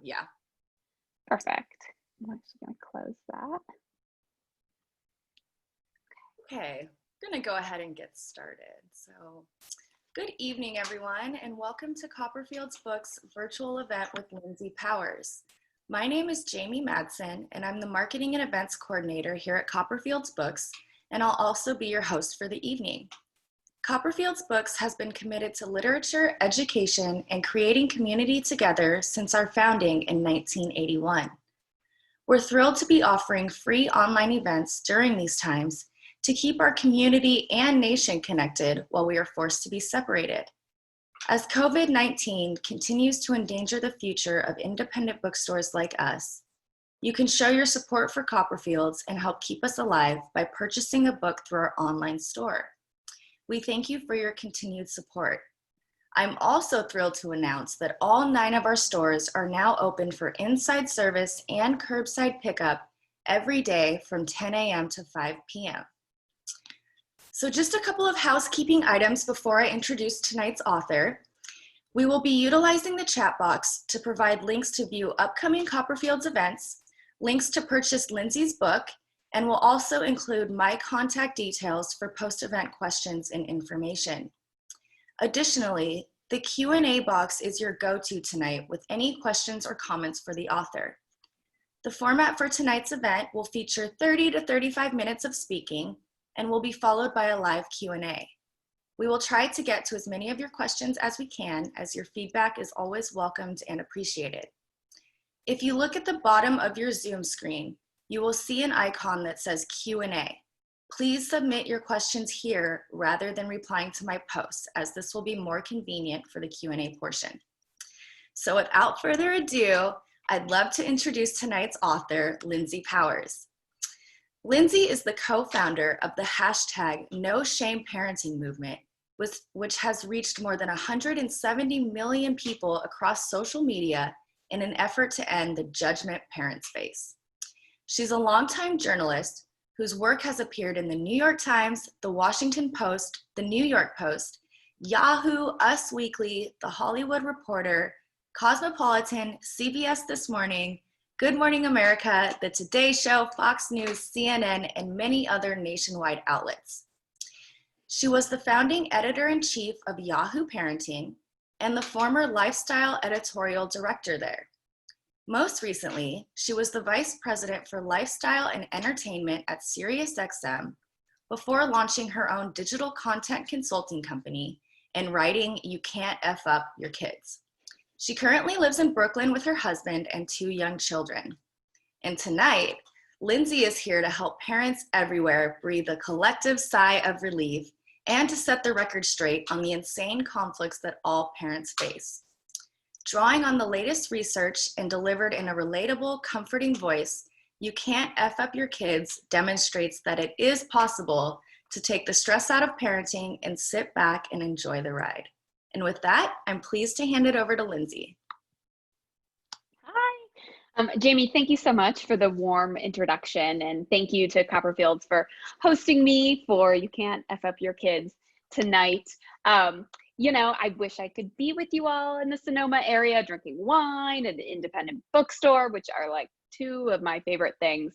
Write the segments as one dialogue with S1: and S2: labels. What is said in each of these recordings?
S1: yeah.
S2: Perfect. I'm actually going to close that.
S1: Okay, I'm gonna go ahead and get started. So, good evening, everyone, and welcome to Copperfield's Books virtual event with Lindsay Powers. My name is Jamie Madsen, and I'm the Marketing and Events Coordinator here at Copperfield's Books, and I'll also be your host for the evening. Copperfield's Books has been committed to literature, education, and creating community together since our founding in 1981. We're thrilled to be offering free online events during these times to keep our community and nation connected while we are forced to be separated. As COVID-19 continues to endanger the future of independent bookstores like us, you can show your support for Copperfields and help keep us alive by purchasing a book through our online store. We thank you for your continued support. I'm also thrilled to announce that all 9 of our stores are now open for inside service and curbside pickup every day from 10 a.m. to 5 p.m. So just a couple of housekeeping items before I introduce tonight's author. We will be utilizing the chat box to provide links to view upcoming Copperfield's events, links to purchase Lindsay's book, and will also include my contact details for post-event questions and information. Additionally, the Q&A box is your go-to tonight with any questions or comments for the author. The format for tonight's event will feature 30 to 35 minutes of speaking, and will be followed by a live Q&A. We will try to get to as many of your questions as we can, as your feedback is always welcomed and appreciated. If you look at the bottom of your Zoom screen, you will see an icon that says Q&A. Please submit your questions here rather than replying to my posts, as this will be more convenient for the Q&A portion. So without further ado, I'd love to introduce tonight's author, Lindsay Powers. Lindsay is the co-founder of the hashtag No Shame Parenting movement, which has reached more than 170 million people across social media in an effort to end the judgment parents face. She's a longtime journalist whose work has appeared in the New York Times, the Washington Post, the New York Post, Yahoo, Us Weekly, The Hollywood Reporter, Cosmopolitan, CBS This Morning, Good Morning America, The Today Show, Fox News, CNN, and many other nationwide outlets. She was the founding editor-in-chief of Yahoo Parenting and the former lifestyle editorial director there. Most recently, she was the vice president for lifestyle and entertainment at SiriusXM before launching her own digital content consulting company and writing You Can't F Up Your Kids. She currently lives in Brooklyn with her husband and 2 young children. And tonight, Lindsay is here to help parents everywhere breathe a collective sigh of relief and to set the record straight on the insane conflicts that all parents face. Drawing on the latest research and delivered in a relatable, comforting voice, You Can't F Up Your Kids demonstrates that it is possible to take the stress out of parenting and sit back and enjoy the ride. And with that, I'm pleased to hand it over to Lindsay.
S2: Hi. Jamie, thank you so much for the warm introduction, and thank you to Copperfields for hosting me for You Can't F Up Your Kids tonight. You know, I wish I could be with you all in the Sonoma area drinking wine at the independent bookstore, which are like 2 of my favorite things,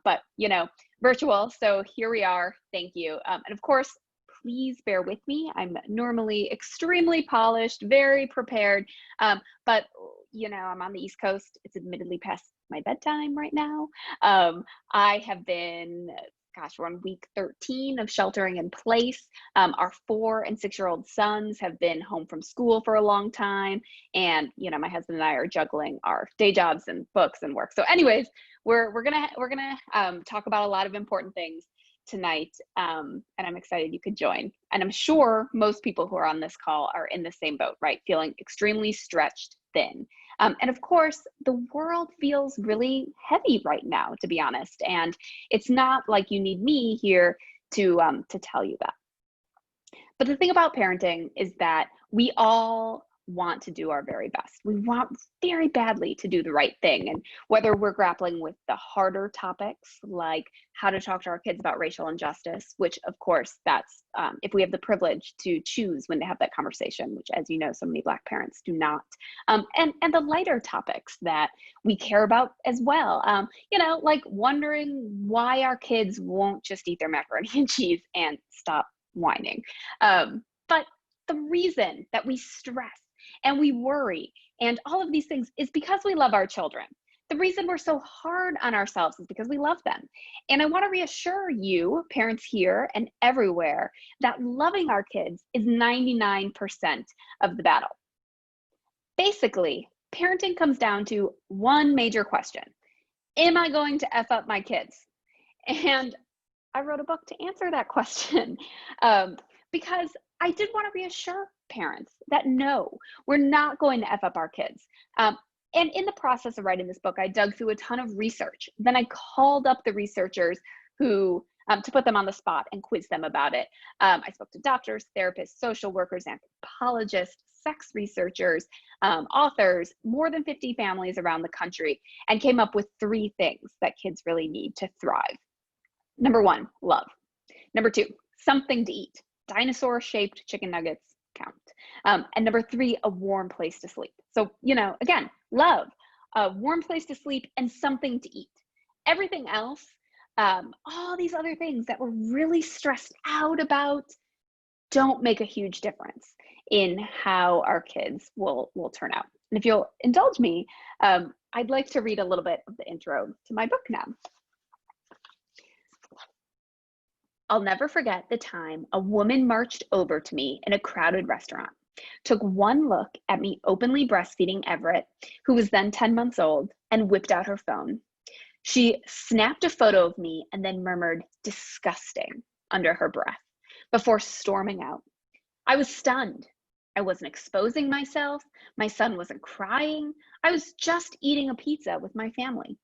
S2: but you know, virtual. So here we are. Thank you. And of course, please bear with me. I'm normally extremely polished, very prepared, but you know, I'm on the East Coast. It's admittedly past my bedtime right now. I have been, we're on week 13 of sheltering in place. Our 4 and 6-year-old sons have been home from school for a long time. And, you know, my husband and I are juggling our day jobs and books and work. So anyways, we're gonna talk about a lot of important things tonight. And I'm excited you could join. And I'm sure most people who are on this call are in the same boat, right? Feeling extremely stretched thin. And of course, the world feels really heavy right now, to be honest. And it's not like you need me here to tell you that. But the thing about parenting is that we all want to do our very best. We want very badly to do the right thing. And whether we're grappling with the harder topics, like how to talk to our kids about racial injustice, which of course that's, if we have the privilege to choose when to have that conversation, which as you know, so many Black parents do not, and the lighter topics that we care about as well. Like wondering why our kids won't just eat their macaroni and cheese and stop whining. But the reason that we stress and we worry and all of these things is because we love our children. The reason we're so hard on ourselves is because we love them. And I want to reassure you, parents here and everywhere, that loving our kids is 99% of the battle. Basically, parenting comes down to one major question. Am I going to F up my kids? And I wrote a book to answer that question because I did want to reassure parents that no, we're not going to F up our kids. And in the process of writing this book, I dug through a ton of research. Then I called up the researchers who, to put them on the spot and quiz them about it. I spoke to doctors, therapists, social workers, anthropologists, sex researchers, authors, more than 50 families around the country, and came up with 3 things that kids really need to thrive. Number 1, love. Number 2, something to eat. Dinosaur-shaped chicken nuggets count. And number 3, a warm place to sleep. So, again, love, a warm place to sleep, and something to eat. Everything else, all these other things that we're really stressed out about, don't make a huge difference in how our kids will turn out. And if you'll indulge me, I'd like to read a little bit of the intro to my book now. I'll never forget the time a woman marched over to me in a crowded restaurant, took one look at me openly breastfeeding Everett, who was then 10 months old, and whipped out her phone. She snapped a photo of me and then murmured, "disgusting," under her breath, before storming out. I was stunned. I wasn't exposing myself. My son wasn't crying. I was just eating a pizza with my family.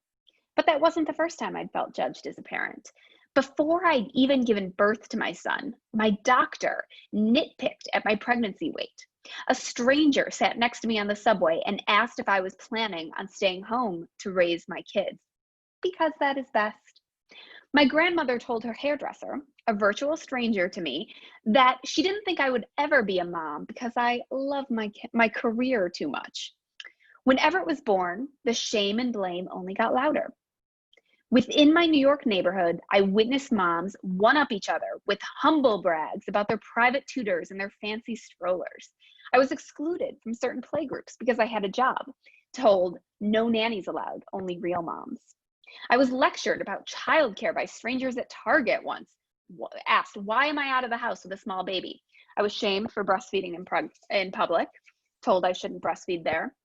S2: But that wasn't the first time I'd felt judged as a parent. Before I'd even given birth to my son, my doctor nitpicked at my pregnancy weight. A stranger sat next to me on the subway and asked if I was planning on staying home to raise my kids, because that is best. My grandmother told her hairdresser, a virtual stranger to me, that she didn't think I would ever be a mom because I love my career too much. When Everett was born, the shame and blame only got louder. Within my New York neighborhood, I witnessed moms one-up each other with humble brags about their private tutors and their fancy strollers. I was excluded from certain playgroups because I had a job, told no nannies allowed, only real moms. I was lectured about childcare by strangers at Target once, asked, why am I out of the house with a small baby? I was shamed for breastfeeding in public, told I shouldn't breastfeed there.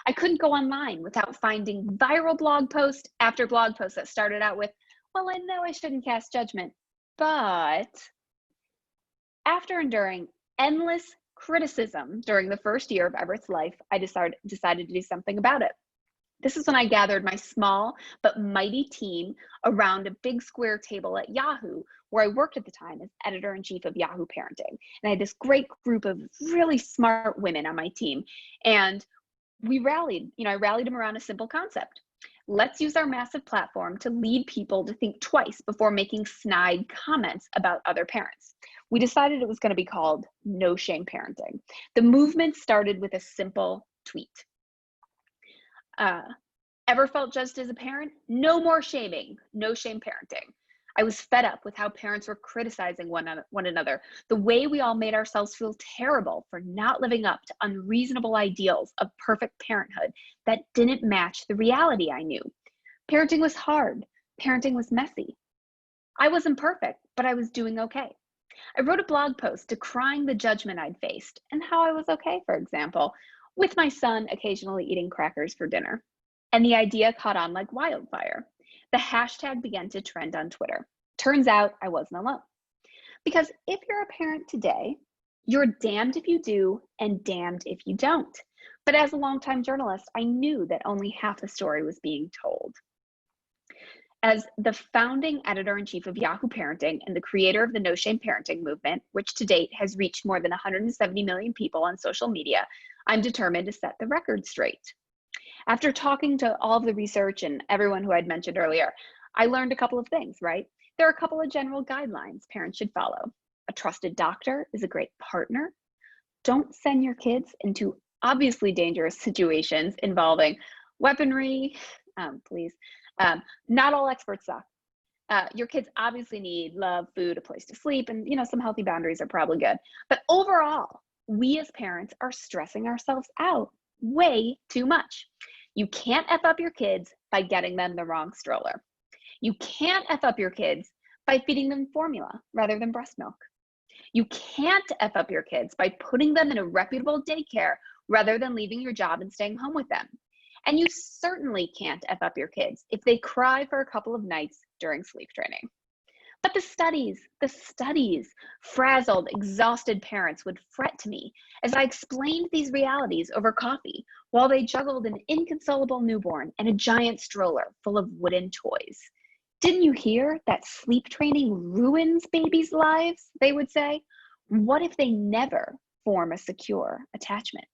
S2: I couldn't go online without finding viral blog post after blog post that started out with, well, I know I shouldn't cast judgment, but after enduring endless criticism during the first year of Everett's life, I decided to do something about it. This is when I gathered my small but mighty team around a big square table at Yahoo, where I worked at the time as editor-in-chief of Yahoo Parenting. And I had this great group of really smart women on my team. And we rallied, I rallied them around a simple concept. Let's use our massive platform to lead people to think twice before making snide comments about other parents. We decided it was going to be called No Shame Parenting. The movement started with a simple tweet. Ever felt judged as a parent? No more shaming. No shame parenting. I was fed up with how parents were criticizing one another, the way we all made ourselves feel terrible for not living up to unreasonable ideals of perfect parenthood that didn't match the reality I knew. Parenting was hard. Parenting was messy. I wasn't perfect, but I was doing okay. I wrote a blog post decrying the judgment I'd faced and how I was okay, for example, with my son occasionally eating crackers for dinner. And the idea caught on like wildfire. The hashtag began to trend on Twitter. Turns out I wasn't alone. Because if you're a parent today, you're damned if you do and damned if you don't. But as a longtime journalist, I knew that only half the story was being told. As the founding editor-in-chief of Yahoo Parenting and the creator of the No Shame Parenting movement, which to date has reached more than 170 million people on social media, I'm determined to set the record straight. After talking to all of the research and everyone who I'd mentioned earlier, I learned a couple of things, right? There are a couple of general guidelines parents should follow. A trusted doctor is a great partner. Don't send your kids into obviously dangerous situations involving weaponry, please. Not all experts suck. Your kids obviously need love, food, a place to sleep, and some healthy boundaries are probably good. But overall, we as parents are stressing ourselves out way too much. You can't F up your kids by getting them the wrong stroller. You can't F up your kids by feeding them formula rather than breast milk. You can't F up your kids by putting them in a reputable daycare rather than leaving your job and staying home with them. And you certainly can't F up your kids if they cry for a couple of nights during sleep training. But the studies, frazzled, exhausted parents would fret to me as I explained these realities over coffee while they juggled an inconsolable newborn and a giant stroller full of wooden toys. Didn't you hear that sleep training ruins babies' lives, they would say? What if they never form a secure attachment?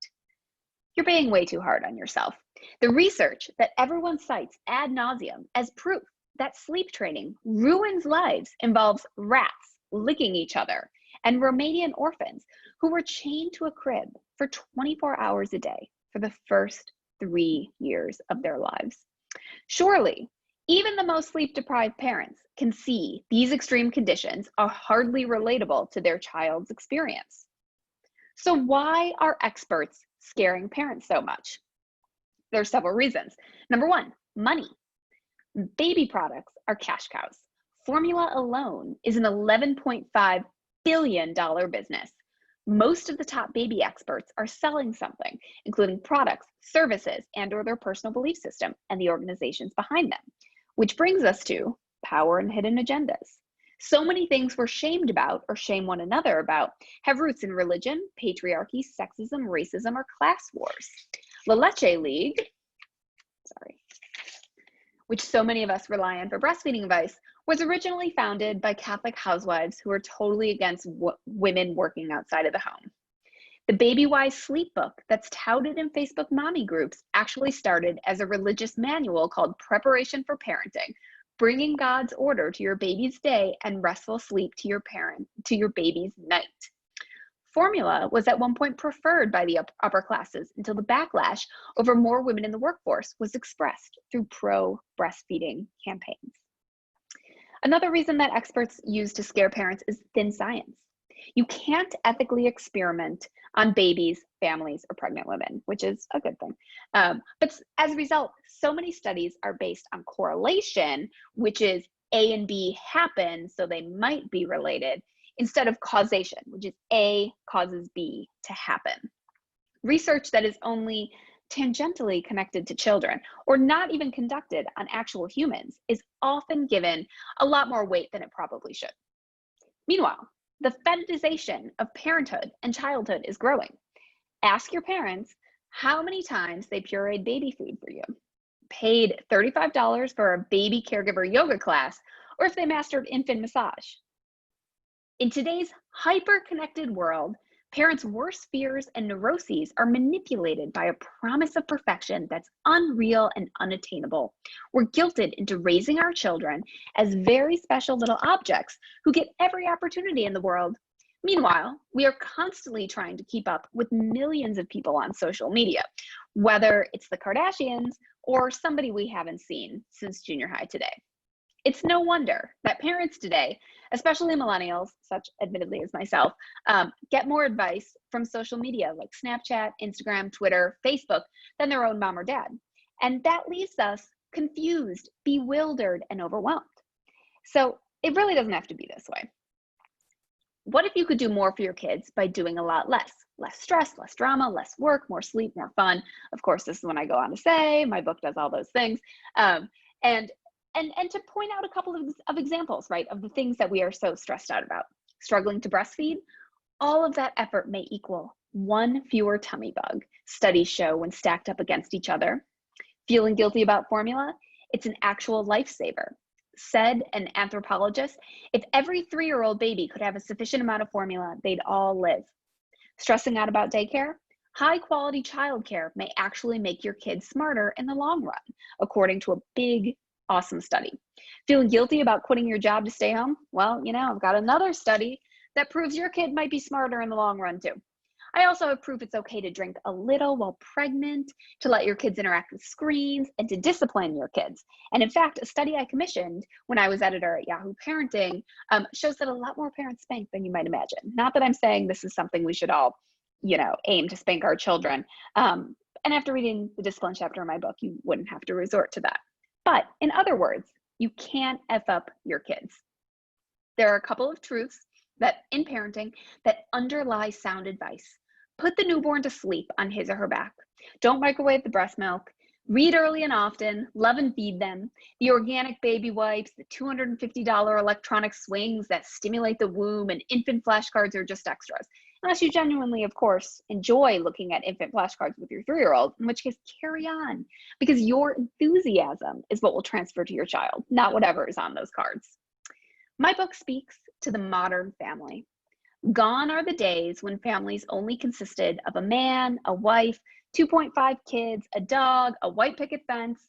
S2: You're being way too hard on yourself. The research that everyone cites ad nauseum as proof that sleep training ruins lives involves rats licking each other and Romanian orphans who were chained to a crib for 24 hours a day for the first 3 years of their lives. Surely, even the most sleep-deprived parents can see these extreme conditions are hardly relatable to their child's experience. So why are experts scaring parents so much? There are several reasons. Number one, money. Baby products are cash cows. Formula alone is an $11.5 billion business. Most of the top baby experts are selling something, including products, services, and/or their personal belief system and the organizations behind them. Which brings us to power and hidden agendas. So many things we're shamed about or shame one another about have roots in religion, patriarchy, sexism, racism, or class wars. La Leche League, which so many of us rely on for breastfeeding advice, was originally founded by Catholic housewives who were totally against women working outside of the home. The Baby Wise Sleep book that's touted in Facebook mommy groups actually started as a religious manual called Preparation for Parenting, bringing God's order to your baby's day and restful sleep to your baby's night. Formula was at one point preferred by the upper classes until the backlash over more women in the workforce was expressed through pro-breastfeeding campaigns. Another reason that experts use to scare parents is thin science. You can't ethically experiment on babies, families, or pregnant women, which is a good thing. But as a result, so many studies are based on correlation, which is A and B happen, so they might be related, instead of causation, which is A causes B to happen. Research that is only tangentially connected to children or not even conducted on actual humans is often given a lot more weight than it probably should. Meanwhile, the fetishization of parenthood and childhood is growing. Ask your parents how many times they pureed baby food for you, paid $35 for a baby caregiver yoga class, or if they mastered infant massage. In today's hyper-connected world, parents' worst fears and neuroses are manipulated by a promise of perfection that's unreal and unattainable. We're guilted into raising our children as very special little objects who get every opportunity in the world. Meanwhile, we are constantly trying to keep up with millions of people on social media, whether it's the Kardashians or somebody we haven't seen since junior high today. It's no wonder that parents today, especially millennials, such admittedly as myself, get more advice from social media like Snapchat, Instagram, Twitter, Facebook than their own mom or dad. And that leaves us confused, bewildered, and overwhelmed. So it really doesn't have to be this way. What if you could do more for your kids by doing a lot less? Less stress, less drama, less work, more sleep, more fun. Of course, this is when I go on to say my book does all those things. And to point out a couple of examples, right, of the things that we are so stressed out about. Struggling to breastfeed, all of that effort may equal one fewer tummy bug, studies show when stacked up against each other. Feeling guilty about formula, it's an actual lifesaver. Said an anthropologist, if every 3-year-old baby could have a sufficient amount of formula, they'd all live. Stressing out about daycare? High quality childcare may actually make your kids smarter in the long run, according to a big, awesome study. Feeling guilty about quitting your job to stay home? Well, I've got another study that proves your kid might be smarter in the long run too. I also have proof it's okay to drink a little while pregnant, to let your kids interact with screens, and to discipline your kids. And in fact, a study I commissioned when I was editor at Yahoo Parenting shows that a lot more parents spank than you might imagine. Not that I'm saying this is something we should all, aim to spank our children. And after reading the discipline chapter in my book, you wouldn't have to resort to that. But in other words, you can't F up your kids. There are a couple of truths that in parenting that underlie sound advice. Put the newborn to sleep on his or her back. Don't microwave the breast milk. Read early and often. Love and feed them. The organic baby wipes, the $250 electronic swings that stimulate the womb, and infant flashcards are just extras. Unless you genuinely, of course, enjoy looking at infant flashcards with your 3-year-old, in which case carry on, because your enthusiasm is what will transfer to your child, not whatever is on those cards. My book speaks to the modern family. Gone are the days when families only consisted of a man, a wife, 2.5 kids, a dog, a white picket fence.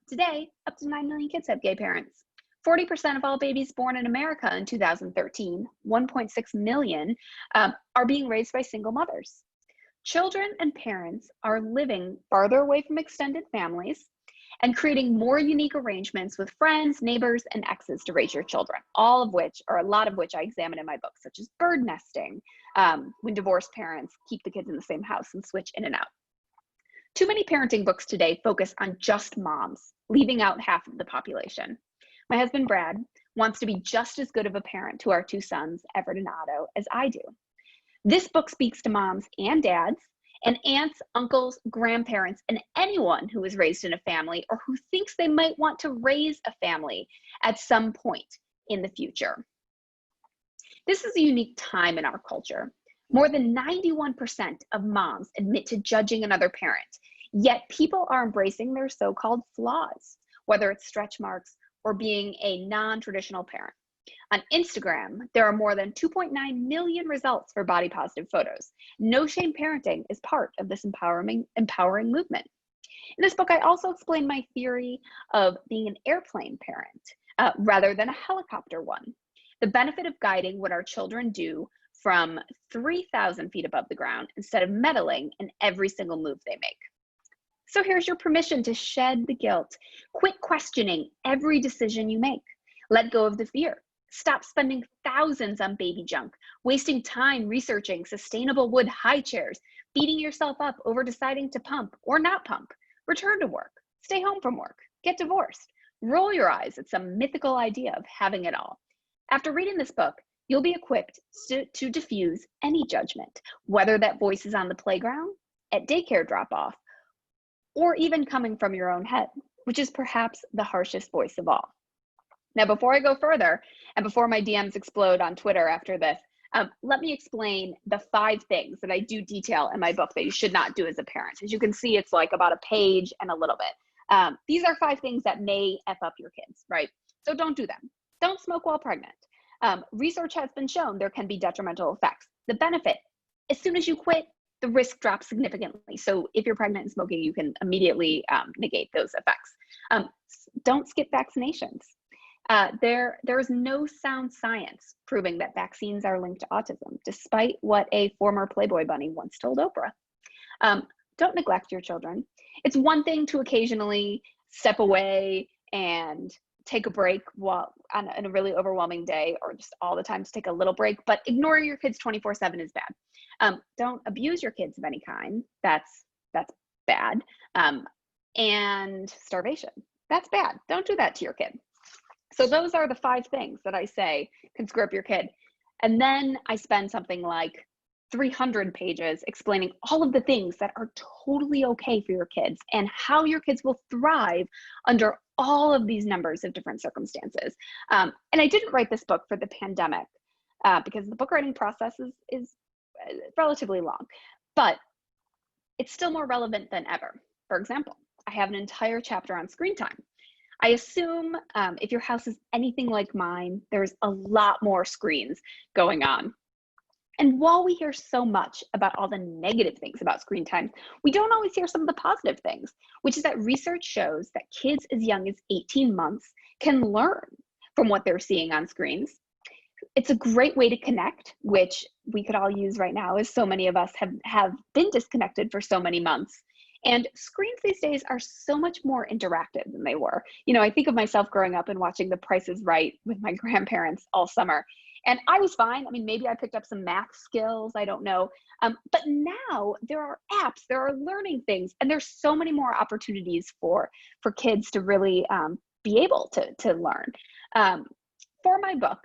S2: Today, up to 9 million kids have gay parents. 40% of all babies born in America in 2013, 1.6 million, are being raised by single mothers. Children and parents are living farther away from extended families and creating more unique arrangements with friends, neighbors, and exes to raise your children, a lot of which I examine in my book, such as bird nesting, when divorced parents keep the kids in the same house and switch in and out. Too many parenting books today focus on just moms, leaving out half of the population. My husband, Brad, wants to be just as good of a parent to our 2 sons, Everett and Otto, as I do. This book speaks to moms and dads, and aunts, uncles, grandparents, and anyone who was raised in a family or who thinks they might want to raise a family at some point in the future. This is a unique time in our culture. More than 91% of moms admit to judging another parent, yet people are embracing their so-called flaws, whether it's stretch marks or being a non-traditional parent. On Instagram, there are more than 2.9 million results for body positive photos. No shame parenting is part of this empowering movement. In this book, I also explain my theory of being an airplane parent rather than a helicopter one. The benefit of guiding what our children do from 3,000 feet above the ground instead of meddling in every single move they make. So here's your permission to shed the guilt. Quit questioning every decision you make. Let go of the fear. Stop spending thousands on baby junk, wasting time researching sustainable wood high chairs, beating yourself up over deciding to pump or not pump. Return to work, stay home from work, get divorced. Roll your eyes at some mythical idea of having it all. After reading this book, you'll be equipped to diffuse any judgment, whether that voice is on the playground, at daycare drop-off, or even coming from your own head, which is perhaps the harshest voice of all. Now, before I go further, and before my DMs explode on Twitter after this, let me explain the 5 things that I do detail in my book that you should not do as a parent. As you can see, it's like about a page and a little bit. These are 5 things that may F up your kids, right? So don't do them. Don't smoke while pregnant. Research has been shown there can be detrimental effects. The benefit, as soon as you quit, the risk drops significantly. So if you're pregnant and smoking, you can immediately negate those effects. Don't skip vaccinations. There is no sound science proving that vaccines are linked to autism, despite what a former Playboy bunny once told Oprah. Don't neglect your children. It's one thing to occasionally step away and take a break while on a really overwhelming day, or just all the time to take a little break, but ignoring your kids 24/7 is bad. Don't abuse your kids of any kind. That's bad. And starvation, that's bad. Don't do that to your kid. So those are the 5 things that I say can screw up your kid. And then I spend something like 300 pages explaining all of the things that are totally okay for your kids and how your kids will thrive under all of these numbers of different circumstances. And I didn't write this book for the pandemic because the book writing process is relatively long, but it's still more relevant than ever. For example, I have an entire chapter on screen time. I assume if your house is anything like mine, there's a lot more screens going on. And while we hear so much about all the negative things about screen time, we don't always hear some of the positive things, which is that research shows that kids as young as 18 months can learn from what they're seeing on screens. It's a great way to connect, which we could all use right now, as so many of us have been disconnected for so many months. And screens these days are so much more interactive than they were. You know, I think of myself growing up and watching The Price is Right with my grandparents all summer. And I was fine. I mean, maybe I picked up some math skills, I don't know. But now there are apps, there are learning things, and there's so many more opportunities for kids to really be able to learn. For my book,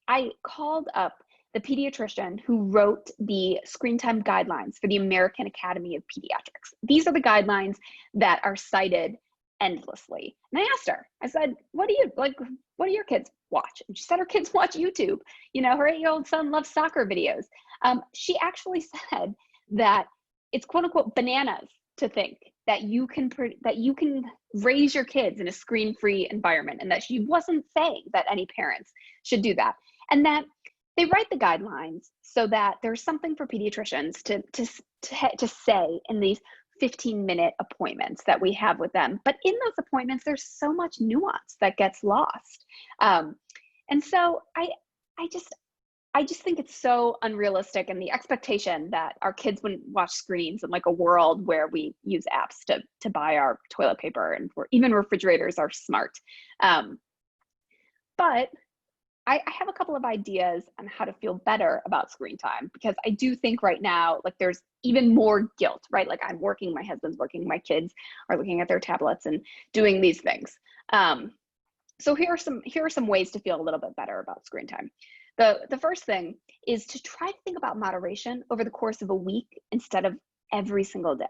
S2: I called up the pediatrician who wrote the screen time guidelines for the American Academy of Pediatrics. These are the guidelines that are cited endlessly. And I asked her, I said, what do your kids watch? And she said her kids watch YouTube. You know, her 8-year-old son loves soccer videos. She actually said that it's quote unquote bananas to think that you can raise your kids in a screen-free environment, and that she wasn't saying that any parents should do that. And that they write the guidelines so that there's something for pediatricians to say in these 15-minute appointments that we have with them. But in those appointments, there's so much nuance that gets lost. And so I just think it's so unrealistic, and the expectation that our kids wouldn't watch screens in like a world where we use apps to buy our toilet paper, and even refrigerators are smart. But I have a couple of ideas on how to feel better about screen time, because I do think right now, like, there's even more guilt, right? Like, I'm working, my husband's working, my kids are looking at their tablets and doing these things. So here are some ways to feel a little bit better about screen time. The first thing is to try to think about moderation over the course of a week instead of every single day.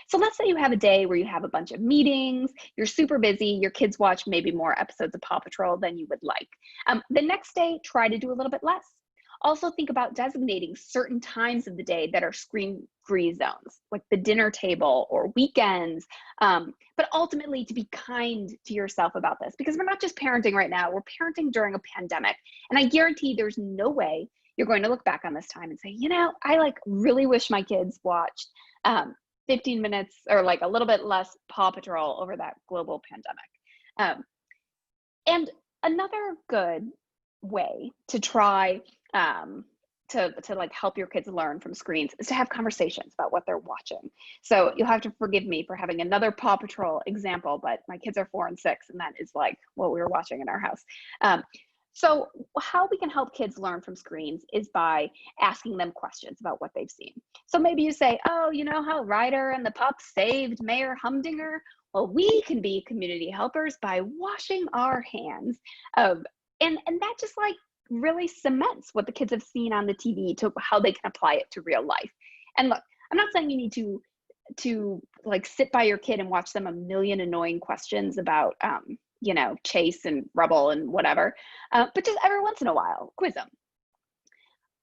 S2: So let's say you have a day where you have a bunch of meetings, you're super busy, your kids watch maybe more episodes of Paw Patrol than you would like. The next day, try to do a little bit less. Also think about designating certain times of the day that are screen-free zones, like the dinner table or weekends, but ultimately to be kind to yourself about this, because we're not just parenting right now, we're parenting during a pandemic. And I guarantee there's no way you're going to look back on this time and say, you know, I like really wish my kids watched 15 minutes or like a little bit less Paw Patrol over that global pandemic. And another good way to try to like help your kids learn from screens is to have conversations about what they're watching. So you'll have to forgive me for having another Paw Patrol example, but my kids are 4 and 6, and that is like what we were watching in our house. So how we can help kids learn from screens is by asking them questions about what they've seen. So maybe you say, oh, you know how Ryder and the pup saved Mayor Humdinger? Well, we can be community helpers by washing our hands. And that just like really cements what the kids have seen on the TV to how they can apply it to real life. And look, I'm not saying you need to like sit by your kid and watch them a million annoying questions about, you know, Chase and Rubble and whatever, but just every once in a while, quiz them.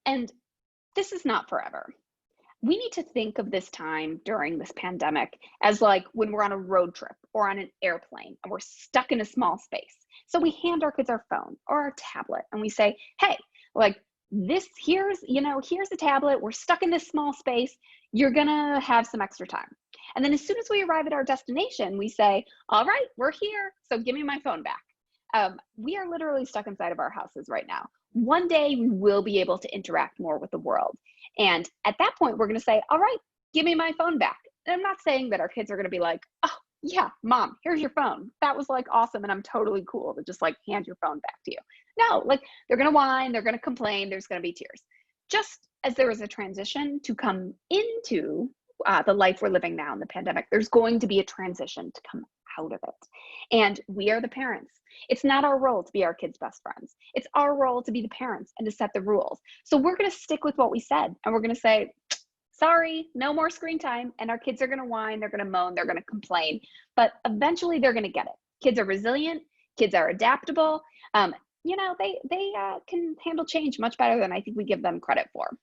S2: And this is not forever. We need to think of this time during this pandemic as like when we're on a road trip or on an airplane and we're stuck in a small space. So we hand our kids our phone or our tablet and we say, hey, like here's a tablet. We're stuck in this small space. You're gonna have some extra time. And then as soon as we arrive at our destination, we say, all right, we're here, so give me my phone back. We are literally stuck inside of our houses right now. One day we will be able to interact more with the world. And at that point, we're gonna say, all right, give me my phone back. And I'm not saying that our kids are gonna be like, oh yeah, mom, here's your phone. That was like awesome, and I'm totally cool to just like hand your phone back to you. No, like they're gonna whine, they're gonna complain, there's gonna be tears. Just as there is a transition to come into the life we're living now in the pandemic, there's going to be a transition to come out of it. And we are the parents. It's not our role to be our kids' best friends. It's our role to be the parents and to set the rules. So we're going to stick with what we said, and we're going to say, sorry, no more screen time. And our kids are going to whine, they're going to moan, they're going to complain, but eventually they're going to get it. Kids are resilient, kids are adaptable. You know, they can handle change much better than I think we give them credit for.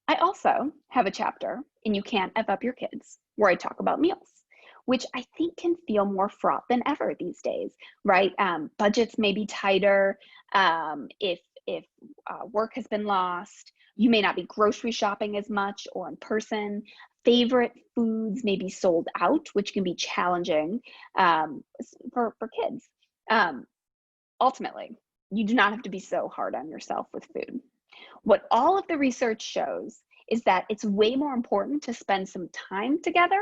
S2: I also have a chapter in You Can't F Up Your Kids where I talk about meals, which I think can feel more fraught than ever these days, right? Budgets may be tighter. If work has been lost, you may not be grocery shopping as much or in person. Favorite foods may be sold out, which can be challenging for kids. Ultimately, you do not have to be so hard on yourself with food. What all of the research shows is that it's way more important to spend some time together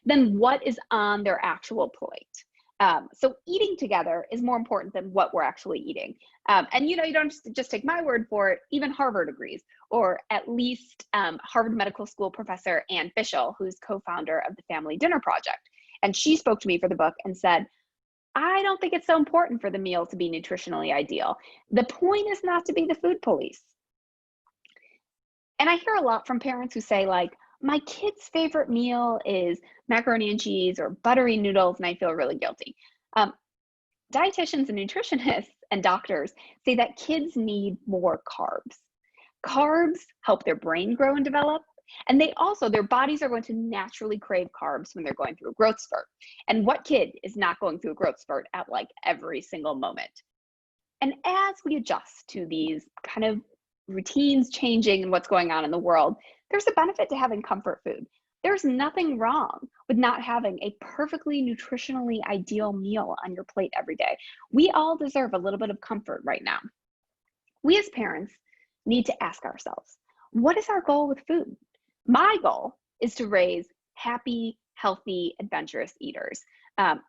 S2: than what is on their actual plate. So eating together is more important than what we're actually eating. And you don't just take my word for it, even Harvard agrees, or at least Harvard Medical School professor Ann Fishel, who's co-founder of the Family Dinner Project. And she spoke to me for the book and said, I don't think it's so important for the meal to be nutritionally ideal. The point is not to be the food police. And I hear a lot from parents who say, like, my kid's favorite meal is macaroni and cheese or buttery noodles, and I feel really guilty. Dietitians and nutritionists and doctors say that kids need more carbs. Carbs help their brain grow and develop, and their bodies are going to naturally crave carbs when they're going through a growth spurt. And what kid is not going through a growth spurt at like every single moment? And as we adjust to these kind of routines changing and what's going on in the world, there's a benefit to having comfort food. There's nothing wrong with not having a perfectly nutritionally ideal meal on your plate every day. We all deserve a little bit of comfort right now. We as parents need to ask ourselves, what is our goal with food? My goal is to raise happy, healthy, adventurous eaters.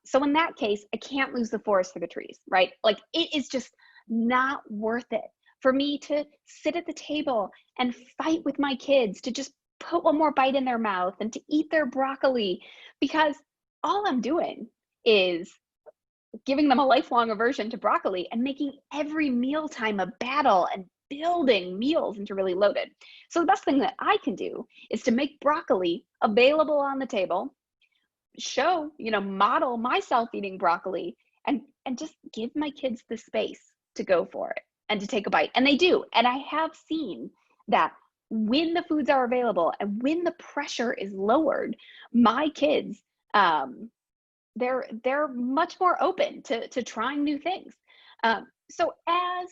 S2: So in that case, I can't lose the forest for the trees, right? Like, it is just not worth it for me to sit at the table and fight with my kids to just put one more bite in their mouth and to eat their broccoli, because all I'm doing is giving them a lifelong aversion to broccoli and making every mealtime a battle and building meals into really loaded. So the best thing that I can do is to make broccoli available on the table, model myself eating broccoli, and just give my kids the space to go for it and to take a bite. And they do. And I have seen that when the foods are available and when the pressure is lowered, my kids, they're much more open to trying new things. So as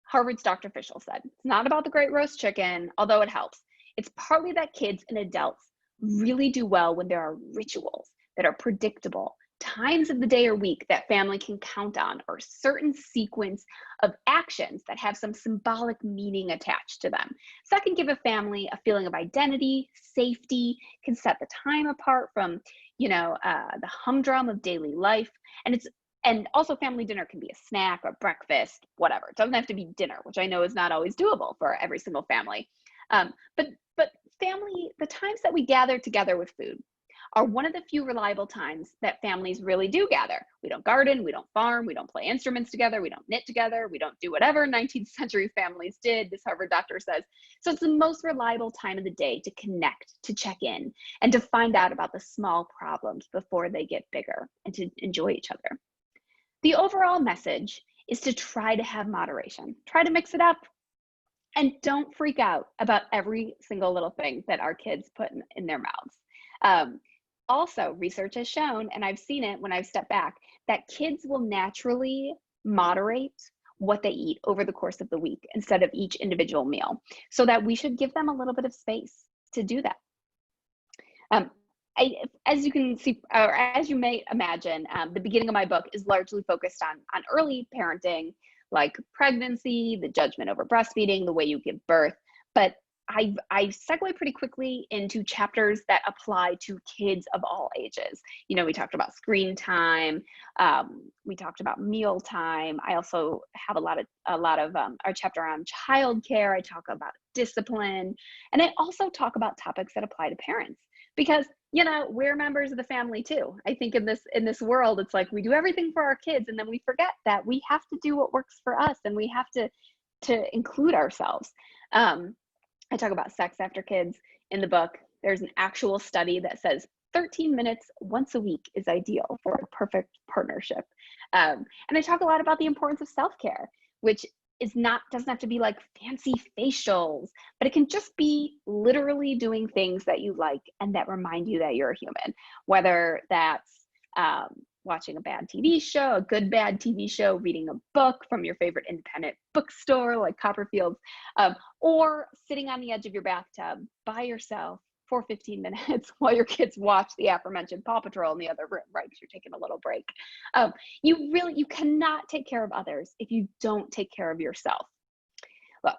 S2: Harvard's Dr. Fishel said, it's not about the great roast chicken, although it helps. It's partly that kids and adults really do well when there are rituals that are predictable, times of the day or week that family can count on, or certain sequence of actions that have some symbolic meaning attached to them. So that can give a family a feeling of identity, safety, can set the time apart from, the humdrum of daily life. And also family dinner can be a snack or breakfast, whatever. It doesn't have to be dinner, which I know is not always doable for every single family. But family, the times that we gather together with food are one of the few reliable times that families really do gather. We don't garden, we don't farm, we don't play instruments together, we don't knit together, we don't do whatever 19th century families did, this Harvard doctor says. So it's the most reliable time of the day to connect, to check in, and to find out about the small problems before they get bigger, and to enjoy each other. The overall message is to try to have moderation, try to mix it up, and don't freak out about every single little thing that our kids put in their mouths. Also, research has shown, and I've seen it when I've stepped back, that kids will naturally moderate what they eat over the course of the week instead of each individual meal, so that we should give them a little bit of space to do that. As you can see, or as you may imagine, the beginning of my book is largely focused on early parenting, like pregnancy, the judgment over breastfeeding, the way you give birth. But I segue pretty quickly into chapters that apply to kids of all ages. We talked about screen time, we talked about meal time. I also have a lot of our chapter on childcare. I talk about discipline, and I also talk about topics that apply to parents, because we're members of the family too. I think in this world, it's like we do everything for our kids, and then we forget that we have to do what works for us, and we have to include ourselves. I talk about sex after kids in the book. There's an actual study that says 13 minutes once a week is ideal for a perfect partnership. And I talk a lot about the importance of self-care, which doesn't have to be like fancy facials, but it can just be literally doing things that you like and that remind you that you're a human, whether that's watching a bad TV show, a good bad TV show, reading a book from your favorite independent bookstore like Copperfield's, or sitting on the edge of your bathtub by yourself for 15 minutes while your kids watch the aforementioned Paw Patrol in the other room, right? Because you're taking a little break. You cannot take care of others if you don't take care of yourself. Look,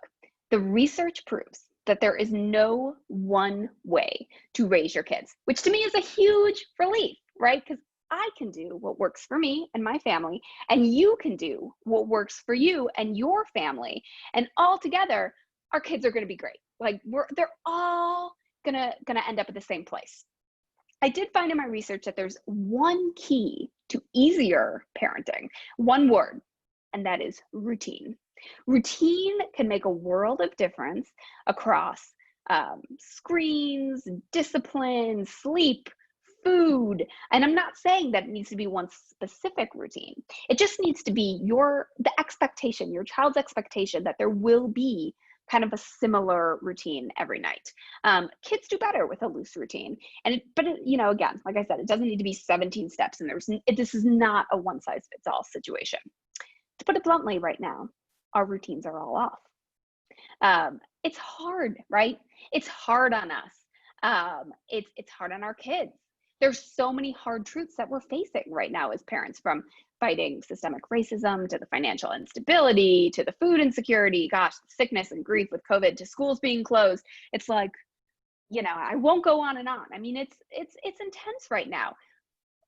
S2: the research proves that there is no one way to raise your kids, which to me is a huge relief, right? Because I can do what works for me and my family, and you can do what works for you and your family. And all together, our kids are going to be great. Like they're all gonna end up at the same place. I did find in my research that there's one key to easier parenting, one word, and that is routine. Routine can make a world of difference across screens, discipline, sleep, food. And I'm not saying that it needs to be one specific routine. It just needs to be the expectation, your child's expectation that there will be kind of a similar routine every night. Kids do better with a loose routine. But again, like I said, it doesn't need to be 17 steps, and this is not a one size fits all situation. To put it bluntly right now, our routines are all off. It's hard, right? It's hard on us. It's hard on our kids. There's so many hard truths that we're facing right now as parents, from fighting systemic racism to the financial instability to the food insecurity, sickness and grief with COVID, to schools being closed. It's like, I won't go on and on. I mean, it's intense right now,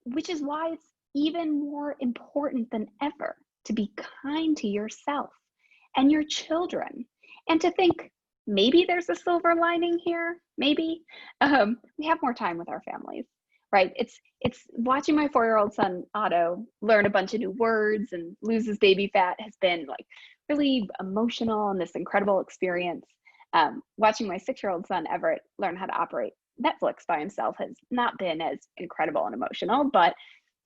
S2: which is why it's even more important than ever to be kind to yourself and your children, and to think maybe there's a silver lining here. Maybe we have more time with our families. Right? It's watching my 4-year-old son, Otto, learn a bunch of new words and lose his baby fat has been like really emotional and this incredible experience. Watching my 6-year-old son, Everett, learn how to operate Netflix by himself has not been as incredible and emotional, but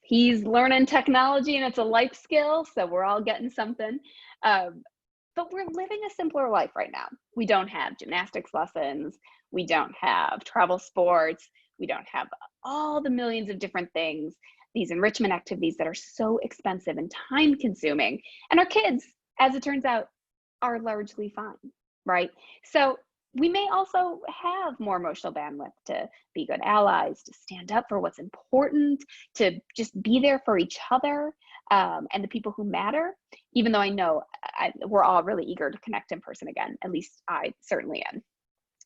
S2: he's learning technology and it's a life skill. So we're all getting something. But we're living a simpler life right now. We don't have gymnastics lessons. We don't have travel sports. We don't have all the millions of different things, these enrichment activities that are so expensive and time consuming. And our kids, as it turns out, are largely fine, right? So we may also have more emotional bandwidth to be good allies, to stand up for what's important, to just be there for each other and the people who matter, even though I know we're all really eager to connect in person again. At least I certainly am.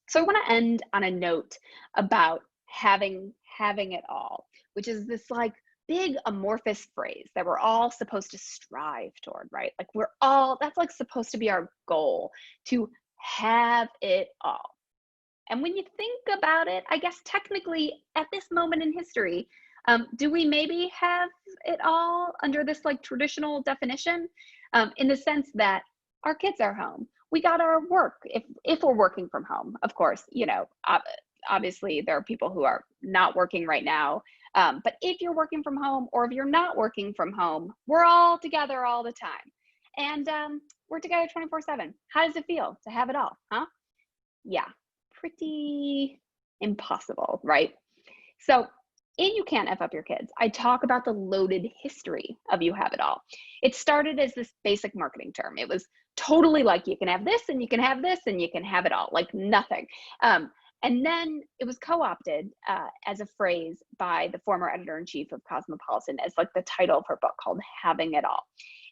S2: So I want to end on a note about having it all, which is this like big amorphous phrase that we're all supposed to strive toward, right? Like that's like supposed to be our goal, to have it all. And when you think about it, I guess technically at this moment in history, do we maybe have it all under this like traditional definition, in the sense that our kids are home, we got our work, if we're working from home, of course, obviously there are people who are not working right now, but if you're working from home, or if you're not working from home, we're all together all the time, and we're together 24/7. How does it feel to have it all, huh? Yeah, pretty impossible, right? So in You Can't F Up Your Kids, I talk about the loaded history of You Have It All. It started as this basic marketing term. It was totally like, you can have this and you can have this and you can have it all, like nothing. And then it was co-opted as a phrase by the former editor-in-chief of Cosmopolitan as like the title of her book, called Having It All.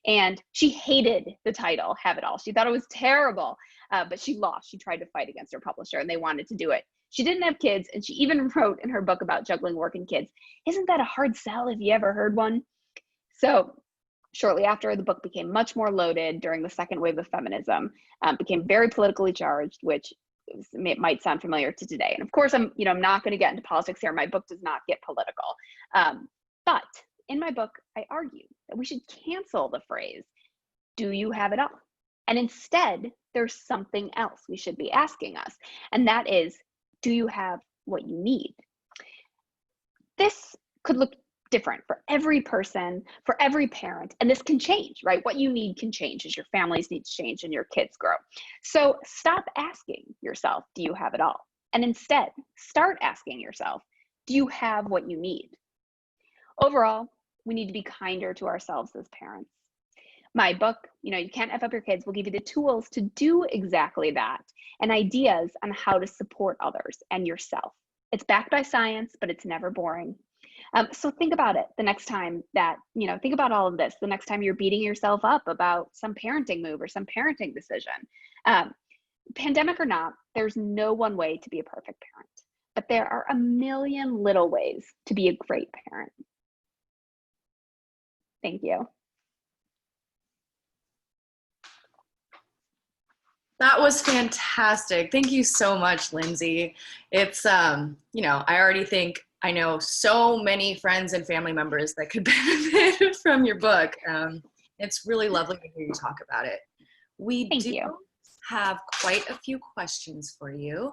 S2: And she hated the title, Have It All. She thought it was terrible, but she lost. She tried to fight against her publisher and they wanted to do it. She didn't have kids, and she even wrote in her book about juggling work and kids, isn't that a hard sell if you ever heard one? So shortly after, the book became much more loaded during the second wave of feminism, became very politically charged, which it might sound familiar to today. And of course, I'm not going to get into politics here. My book does not get political. But in my book, I argue that we should cancel the phrase, do you have it all? And instead, there's something else we should be asking us. And that is, do you have what you need? This could look different for every person, for every parent. And this can change, right? What you need can change as your family's needs change and your kids grow. So stop asking yourself, do you have it all? And instead, start asking yourself, do you have what you need? Overall, we need to be kinder to ourselves as parents. My book, You Can't F Up Your Kids, will give you the tools to do exactly that and ideas on how to support others and yourself. It's backed by science, but it's never boring. So think about it the next time that, think about all of this, the next time you're beating yourself up about some parenting move or some parenting decision. Pandemic or not, there's no one way to be a perfect parent, but there are a million little ways to be a great parent. Thank you.
S1: That was fantastic. Thank you so much, Lindsay. It's, I already think I know so many friends and family members that could benefit from your book. It's really lovely to hear you talk about it.
S2: Thank you.
S1: Have quite a few questions for you.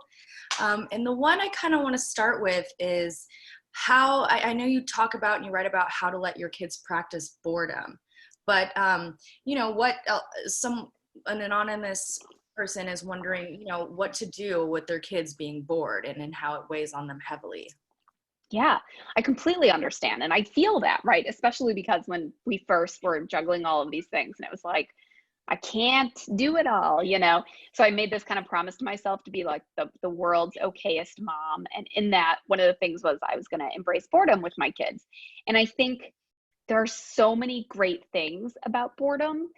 S1: And the one I kind of want to start with is how, I know you talk about and you write about how to let your kids practice boredom, but an anonymous person is wondering, what to do with their kids being bored and how it weighs on them heavily.
S2: Yeah, I completely understand. And I feel that, right? Especially because when we first were juggling all of these things and it was like, I can't do it all, So I made this kind of promise to myself to be like the world's okayest mom. And in that, one of the things was I was going to embrace boredom with my kids. And I think there are so many great things about boredom.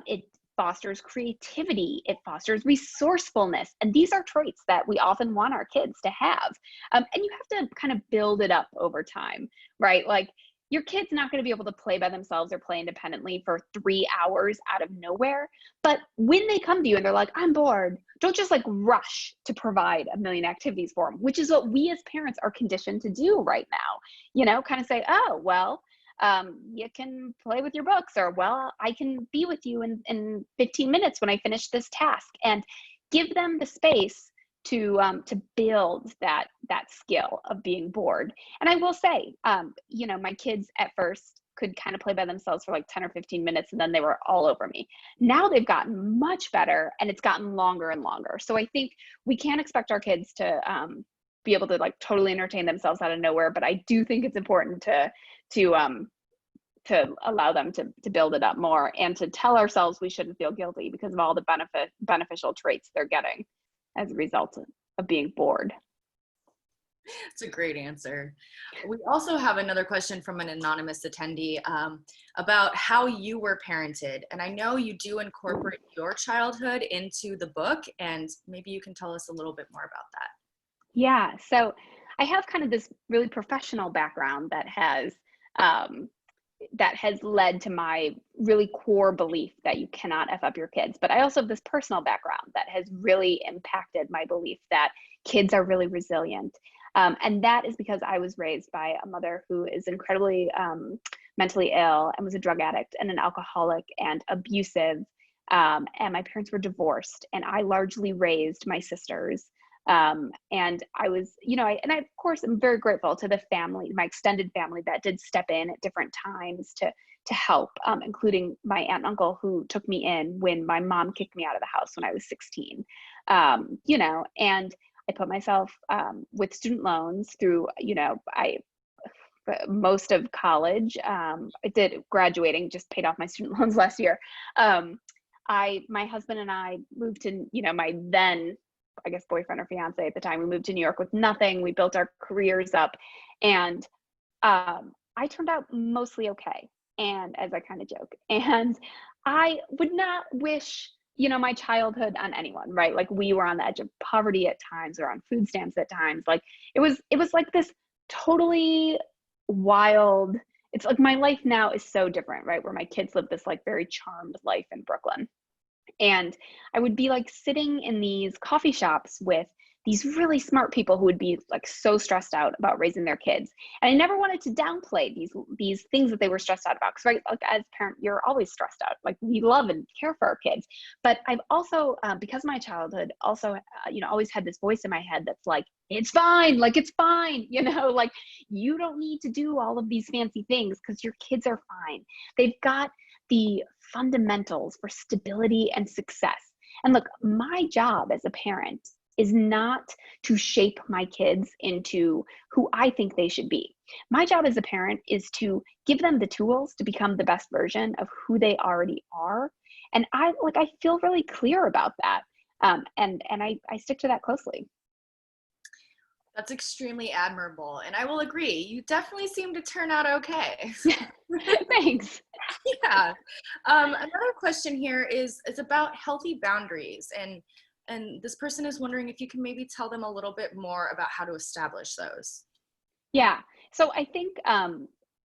S2: It fosters creativity, it fosters resourcefulness. And these are traits that we often want our kids to have. And you have to kind of build it up over time, right? Like your kid's not going to be able to play by themselves or play independently for 3 hours out of nowhere. But when they come to you and they're like, I'm bored, don't just like rush to provide a million activities for them, which is what we as parents are conditioned to do right now, kind of say, oh, well, you can play with your books, or, well, I can be with you in 15 minutes when I finish this task, and give them the space to build that skill of being bored. And I will say, my kids at first could kind of play by themselves for like 10 or 15 minutes, and then they were all over me. Now they've gotten much better, and it's gotten longer and longer. So I think we can't expect our kids to be able to like totally entertain themselves out of nowhere, but I do think it's important to allow them to build it up more, and to tell ourselves we shouldn't feel guilty because of all the beneficial traits they're getting as a result of being bored.
S1: It's a great answer. We also have another question from an anonymous attendee about how you were parented. And I know you do incorporate your childhood into the book, and maybe you can tell us a little bit more about that.
S2: Yeah, so I have kind of this really professional background that has led to my really core belief that you cannot F up your kids. But I also have this personal background that has really impacted my belief that kids are really resilient. And that is because I was raised by a mother who is incredibly mentally ill and was a drug addict and an alcoholic and abusive. And my parents were divorced, and I largely raised my sisters. And I was, and I, of course, I'm very grateful to the family, my extended family that did step in at different times to help, including my aunt and uncle who took me in when my mom kicked me out of the house when I was 16. And I put myself with student loans through, most of college. I did graduating, just paid off my student loans last year. My husband and I moved to, my then, I guess, boyfriend or fiance at the time. We moved to New York with nothing. We built our careers up, and I turned out mostly okay. And as I kind of joke, and I would not wish, my childhood on anyone, right? Like we were on the edge of poverty at times, or on food stamps at times. Like it was like this totally wild. It's like my life now is so different, right? Where my kids live this like very charmed life in Brooklyn. And I would be like sitting in these coffee shops with these really smart people who would be like so stressed out about raising their kids. And I never wanted to downplay these things that they were stressed out about. Because right, like as a parent, you're always stressed out. Like we love and care for our kids. But I've also, because of my childhood, also, always had this voice in my head that's like, it's fine, like it's fine, like you don't need to do all of these fancy things because your kids are fine. They've got the fundamentals for stability and success. And look, my job as a parent is not to shape my kids into who I think they should be. My job as a parent is to give them the tools to become the best version of who they already are. And I feel really clear about that. And I stick to that closely.
S1: That's extremely admirable. And I will agree, you definitely seem to turn out okay.
S2: Thanks.
S1: Yeah. Another question here is about healthy boundaries. And this person is wondering if you can maybe tell them a little bit more about how to establish those.
S2: Yeah. So I think,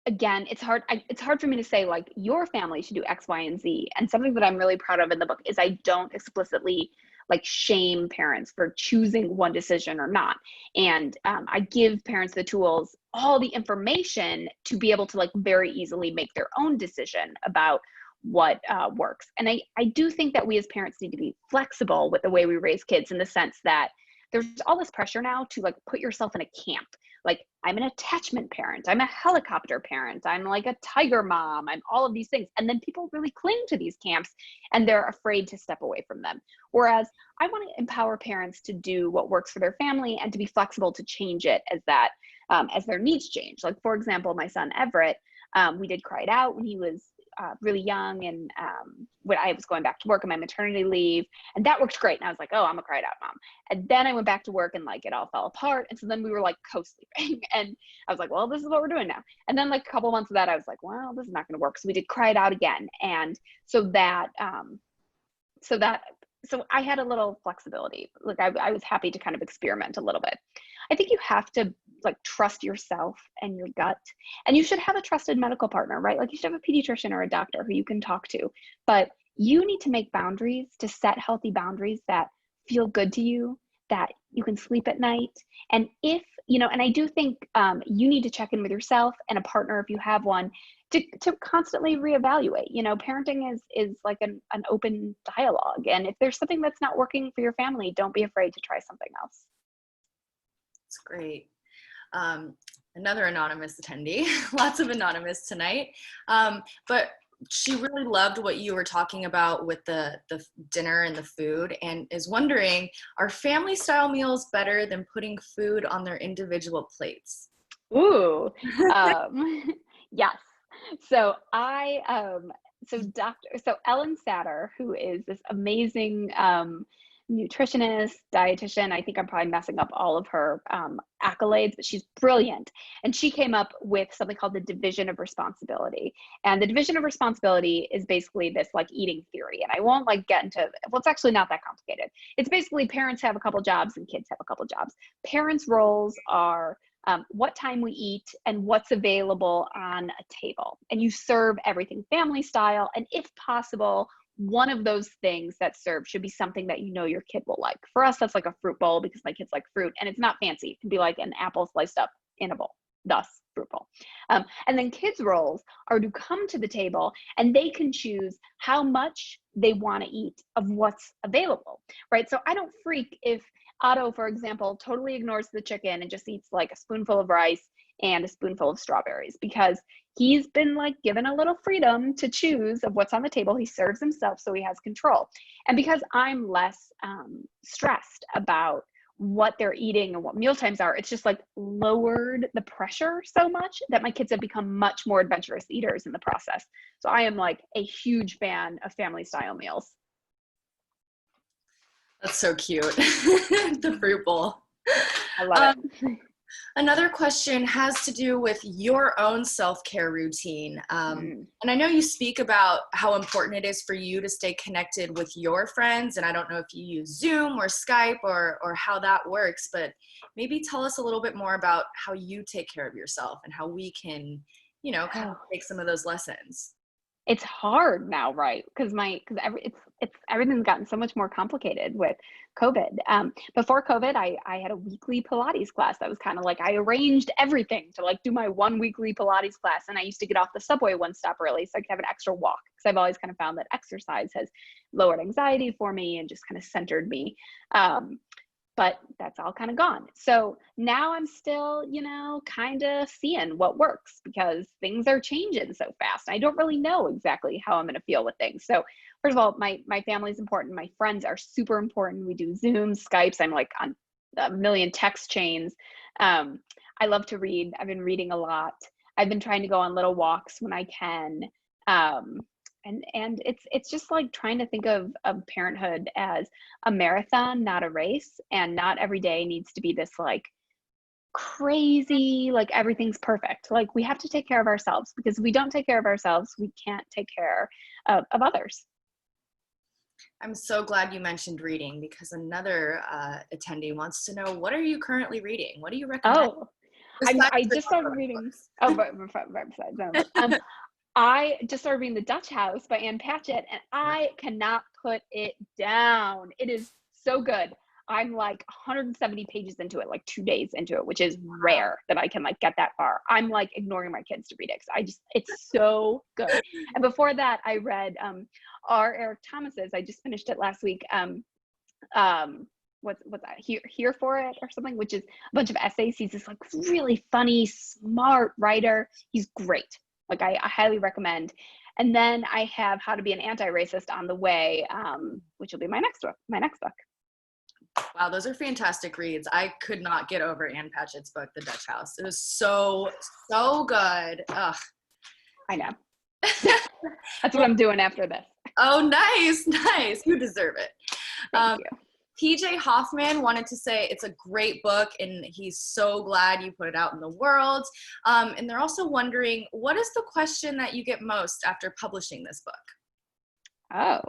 S2: again, it's hard for me to say like your family should do X, Y, and Z. And something that I'm really proud of in the book is I don't explicitly like shame parents for choosing one decision or not. And I give parents the tools, all the information to be able to like very easily make their own decision about what works. And I do think that we as parents need to be flexible with the way we raise kids, in the sense that there's all this pressure now to like put yourself in a camp. Like I'm an attachment parent, I'm a helicopter parent, I'm like a tiger mom, I'm all of these things. And then people really cling to these camps and they're afraid to step away from them. Whereas I want to empower parents to do what works for their family and to be flexible to change it as their needs change. Like for example, my son Everett, we did Cry It Out when he was really young, and when I was going back to work on my maternity leave, and that worked great. And I was like, oh, I'm a Cry It Out mom. And then I went back to work and like it all fell apart. And so then we were like co-sleeping, and I was like, well, this is what we're doing now. And then like a couple months of that, I was like, well, this is not going to work. So we did Cry It Out again. And so I had a little flexibility. Like I was happy to kind of experiment a little bit. I think you have to like trust yourself and your gut, and you should have a trusted medical partner, right? Like you should have a pediatrician or a doctor who you can talk to, but you need to make boundaries, to set healthy boundaries that feel good to you, that you can sleep at night. And if, and I do think you need to check in with yourself and a partner if you have one, to constantly reevaluate. Parenting is like an open dialogue. And if there's something that's not working for your family, don't be afraid to try something else.
S1: That's great. Another anonymous attendee, lots of anonymous tonight. But she really loved what you were talking about with the dinner and the food, and is wondering, are family style meals better than putting food on their individual plates?
S2: Ooh, yes. So so Ellen Satter, who is this amazing nutritionist, dietitian. I think I'm probably messing up all of her accolades, but she's brilliant. And she came up with something called the division of responsibility. And the division of responsibility is basically this like eating theory. And I won't like get into, well, it's actually not that complicated. It's basically parents have a couple jobs and kids have a couple jobs. Parents' roles are what time we eat and what's available on a table. And you serve everything family style. And if possible, one of those things that's served should be something that your kid will like. For us, that's like a fruit bowl because my kids like fruit, and it's not fancy. It can be like an apple sliced up in a bowl, thus fruit bowl. And then kids' roles are to come to the table and they can choose how much they want to eat of what's available, right? So I don't freak if Otto, for example, totally ignores the chicken and just eats like a spoonful of rice and a spoonful of strawberries, because he's been like given a little freedom to choose of what's on the table. He serves himself, so he has control. And because I'm less stressed about what they're eating and what meal times are, it's just like lowered the pressure so much that my kids have become much more adventurous eaters in the process. So I am like a huge fan of family style meals.
S1: That's so cute. The fruit bowl.
S2: I love it.
S1: Another question has to do with your own self-care routine. And I know you speak about how important it is for you to stay connected with your friends. And I don't know if you use Zoom or Skype or how that works, but maybe tell us a little bit more about how you take care of yourself and how we can, kind of take some of those lessons.
S2: it's hard now, right? Because everything's gotten so much more complicated with COVID. Before COVID, I had a weekly Pilates class that was kind of like, I arranged everything to like do my one weekly Pilates class, and I used to get off the subway one stop early so I could have an extra walk, because I've always kind of found that exercise has lowered anxiety for me and just kind of centered me. But that's all kind of gone. So now I'm still, kind of seeing what works, because things are changing so fast. I don't really know exactly how I'm going to feel with things. So first of all, my family is important. My friends are super important. We do Zooms, Skypes. I'm like on a million text chains. I love to read. I've been reading a lot. I've been trying to go on little walks when I can. And it's just like trying to think of parenthood as a marathon, not a race. And not every day needs to be this like crazy, like everything's perfect. Like we have to take care of ourselves, because if we don't take care of ourselves, we can't take care of others.
S1: I'm so glad you mentioned reading, because another attendee wants to know, what are you currently reading? What do you recommend?
S2: Oh, I just started reading. Oh, right besides. I just started reading The Dutch House by Ann Patchett, and I cannot put it down. It is so good. I'm like 170 pages into it, like 2 days into it, which is rare that I can like get that far. I'm like ignoring my kids to read it, because it's so good. And before that, I read R. Eric Thomas's. I just finished it last week. What's that? Here for It or something, which is a bunch of essays. He's this like really funny, smart writer. He's great. Like I highly recommend. And then I have How to Be an Anti-Racist on the way, which will be my next book.
S1: Wow, those are fantastic reads. I could not get over Ann Patchett's book, The Dutch House. It was so good. Ugh.
S2: I know. That's what I'm doing after this.
S1: Oh, nice. You deserve it.
S2: Thank you.
S1: PJ Hoffman wanted to say it's a great book, and he's so glad you put it out in the world. And they're also wondering, what is the question that you get most after publishing this book?
S2: Oh,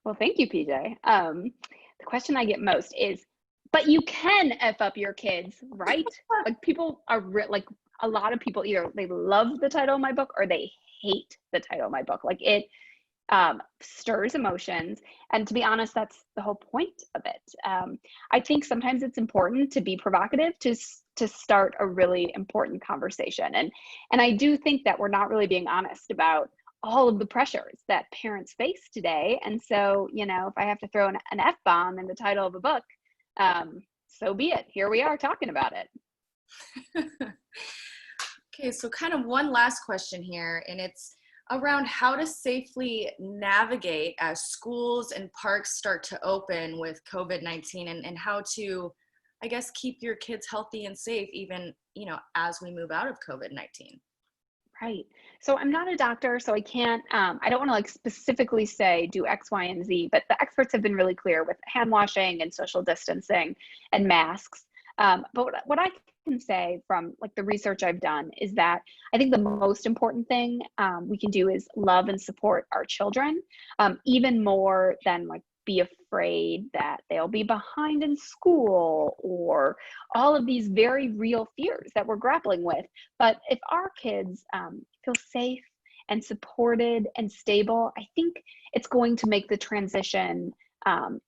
S2: well, thank you, PJ. The question I get most is, but you can F up your kids, right? Like people are like a lot of people, either they love the title of my book or they hate the title of my book. Like it stirs emotions. And to be honest, that's the whole point of it. I think sometimes it's important to be provocative to start a really important conversation. And I do think that we're not really being honest about all of the pressures that parents face today. And so, if I have to throw an F-bomb in the title of a book, so be it. Here we are talking about it.
S1: Okay, so kind of one last question here, and it's around how to safely navigate as schools and parks start to open with COVID-19, and how to, I guess, keep your kids healthy and safe even, as we move out of COVID-19.
S2: Right. So I'm not a doctor, so I can't, I don't want to like specifically say do X, Y, and Z, but the experts have been really clear with hand washing and social distancing and masks. But what I can say from like the research I've done is that I think the most important thing we can do is love and support our children, even more than like be afraid that they'll be behind in school or all of these very real fears that we're grappling with. But if our kids feel safe and supported and stable, I think it's going to make the transition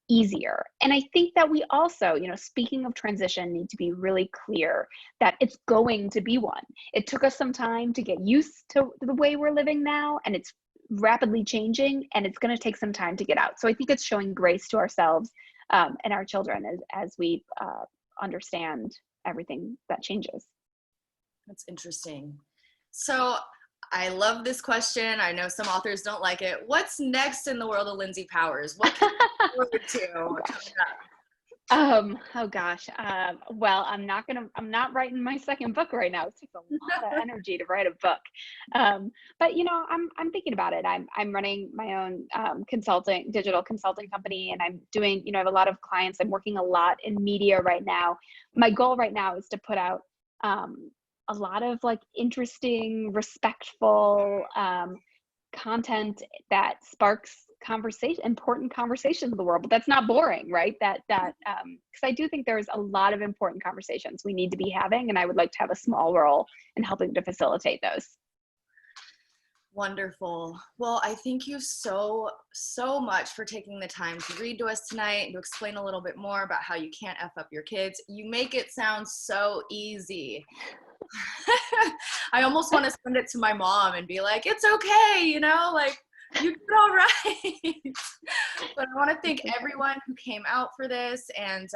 S2: easier. And I think that we also, speaking of transition, need to be really clear that it's going to be one. It took us some time to get used to the way we're living now, and it's rapidly changing, and it's going to take some time to get out. So I think it's showing grace to ourselves and our children as we understand everything that changes.
S1: That's interesting. So I love this question. I know some authors don't like it. What's next in the world of Lindsay Powers? What can you look forward to?
S2: Oh gosh. Well, I'm not writing my second book right now. It takes a lot of energy to write a book. But I'm thinking about it. I'm running my own digital consulting company, and I'm doing, I have a lot of clients. I'm working a lot in media right now. My goal right now is to put out a lot of like interesting, respectful content that sparks important conversations in the world, but that's not boring, right? Because I do think there's a lot of important conversations we need to be having, and I would like to have a small role in helping to facilitate those.
S1: Wonderful. Well, I thank you so much for taking the time to read to us tonight and to explain a little bit more about how you can't F up your kids. You make it sound so easy. I almost want to send it to my mom and be like, it's okay, like you did all right. But I want to thank everyone who came out for this, and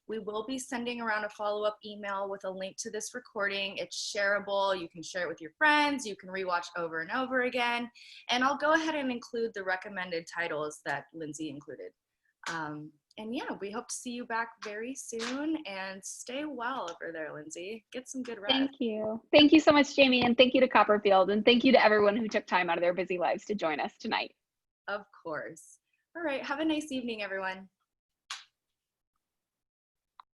S1: we will be sending around a follow-up email with a link to this recording. It's shareable. You can share it with your friends. You can rewatch over and over again. And I'll go ahead and include the recommended titles that Lindsay included. And yeah, we hope to see you back very soon, and stay well over there, Lindsay. Get some good rest.
S2: Thank you. Thank you so much, Jamie. And thank you to Copperfield. And thank you to everyone who took time out of their busy lives to join us tonight.
S1: Of course. All right. Have a nice evening, everyone.